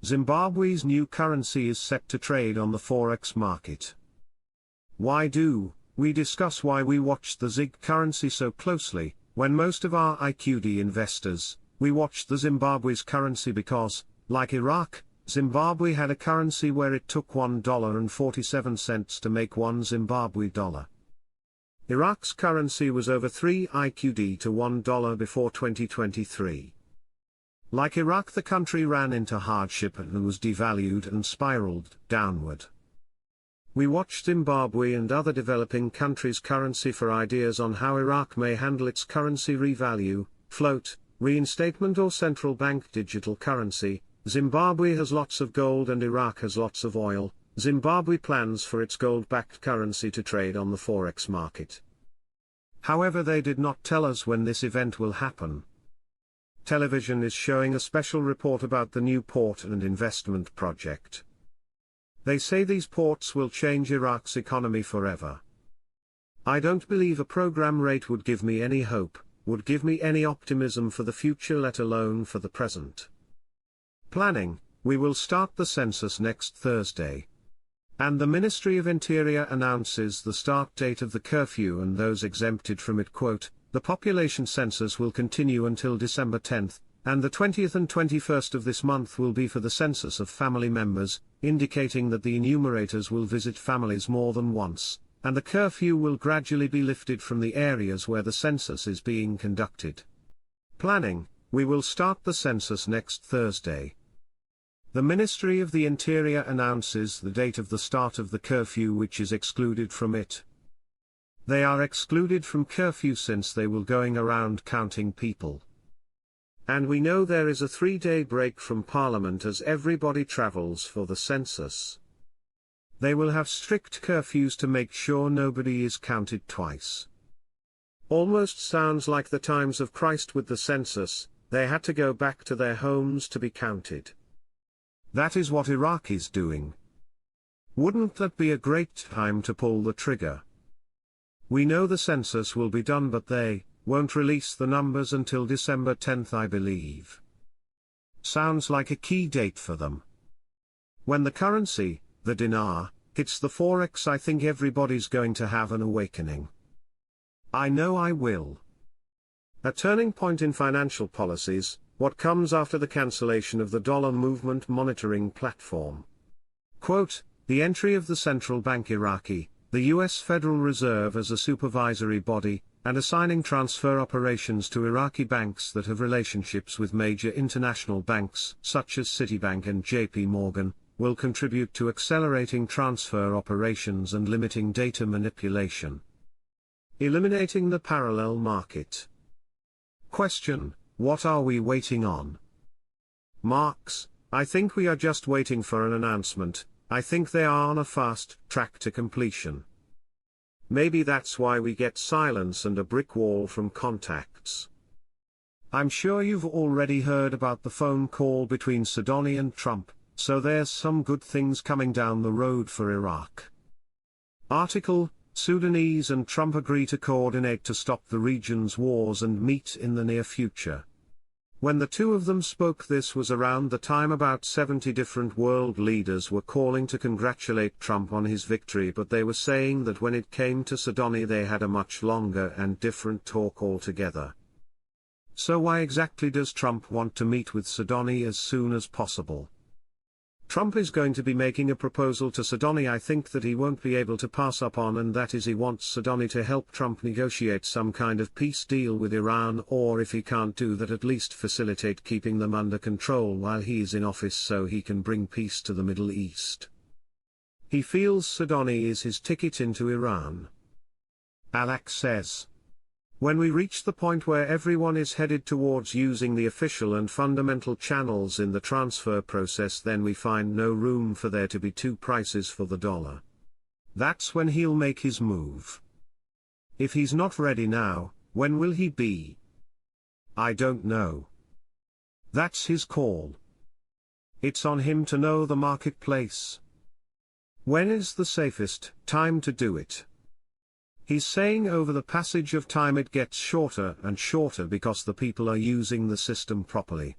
Zimbabwe's new currency is set to trade on the Forex market. Why do we discuss why we watch the ZiG currency so closely, when most of our IQD investors, we watch the Zimbabwe's currency because, like Iraq, Zimbabwe had a currency where it took $1.47 to make one Zimbabwe dollar. Iraq's currency was over 3 IQD to $1 before 2023. Like Iraq, the country ran into hardship and was devalued and spiraled downward. We watched Zimbabwe and other developing countries' currency for ideas on how Iraq may handle its currency revalue, float, reinstatement or central bank digital currency. Zimbabwe has lots of gold and Iraq has lots of oil. Zimbabwe plans for its gold-backed currency to trade on the Forex market. However, they did not tell us when this event will happen. Television is showing a special report about the new port and investment project. They say these ports will change Iraq's economy forever. I don't believe a program rate would give me any hope, would give me any optimism for the future, let alone for the present. Planning: we will start the census next Thursday. And the Ministry of Interior announces the start date of the curfew and those exempted from it. Quote, the population census will continue until December 10th, and the 20th and 21st of this month will be for the census of family members, indicating that the enumerators will visit families more than once, and the curfew will gradually be lifted from the areas where the census is being conducted. Planning: we will start the census next Thursday. The Ministry of the Interior announces the date of the start of the curfew, which is excluded from it. They are excluded from curfew since they will going around counting people. And we know there is a 3-day break from Parliament as everybody travels for the census. They will have strict curfews to make sure nobody is counted twice. Almost sounds like the times of Christ with the census. They had to go back to their homes to be counted. That is what Iraq is doing. Wouldn't that be a great time to pull the trigger? We know the census will be done, but they won't release the numbers until December 10th, I believe. Sounds like a key date for them. When the currency, the dinar, hits the Forex, I think everybody's going to have an awakening. I know I will. A turning point in financial policies: what comes after the cancellation of the dollar movement monitoring platform? Quote, the entry of the central bank Iraqi, the U.S. Federal Reserve as a supervisory body, and assigning transfer operations to Iraqi banks that have relationships with major international banks such as Citibank and JP Morgan, will contribute to accelerating transfer operations and limiting data manipulation. Eliminating the parallel market. Question: what are we waiting on? Marks: I think we are just waiting for an announcement. I think they are on a fast track to completion. Maybe that's why we get silence and a brick wall from contacts. I'm sure you've already heard about the phone call between Sudani and Trump, so there's some good things coming down the road for Iraq. Article: Sudanese and Trump agree to coordinate to stop the region's wars and meet in the near future. When the two of them spoke, this was around the time about 70 different world leaders were calling to congratulate Trump on his victory, but they were saying that when it came to Sudani they had a much longer and different talk altogether. So why exactly does Trump want to meet with Sudani as soon as possible? Trump is going to be making a proposal to Sudani I think that he won't be able to pass up on, and that is he wants Sudani to help Trump negotiate some kind of peace deal with Iran, or if he can't do that, at least facilitate keeping them under control while he is in office so he can bring peace to the Middle East. He feels Sudani is his ticket into Iran. Alak says, when we reach the point where everyone is headed towards using the official and fundamental channels in the transfer process, then we find no room for there to be two prices for the dollar. That's when he'll make his move. If he's not ready now, when will he be? I don't know. That's his call. It's on him to know the marketplace. When is the safest time to do it? He's saying over the passage of time it gets shorter and shorter because the people are using the system properly.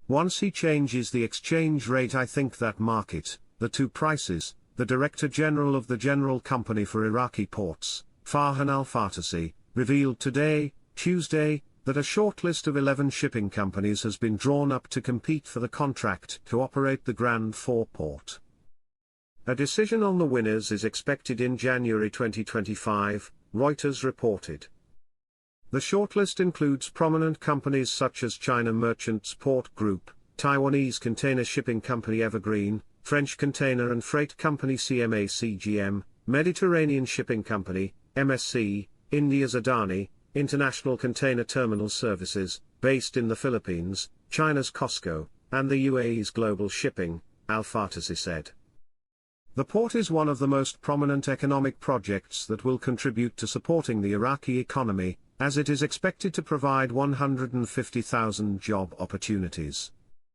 Once he changes the exchange rate, I think that market, the two prices, the Director General of the General Company for Iraqi Ports, Farhan Al-Fatasi, revealed today, Tuesday, that a short list of 11 shipping companies has been drawn up to compete for the contract to operate the Grand 4 port. A decision on the winners is expected in January 2025, Reuters reported. The shortlist includes prominent companies such as China Merchants Port Group, Taiwanese container shipping company Evergreen, French container and freight company CMA CGM, Mediterranean shipping company, MSC, India's Adani, International Container Terminal Services, based in the Philippines, China's COSCO, and the UAE's Global Shipping, Al-Fatasi said. The port is one of the most prominent economic projects that will contribute to supporting the Iraqi economy, as it is expected to provide 150,000 job opportunities.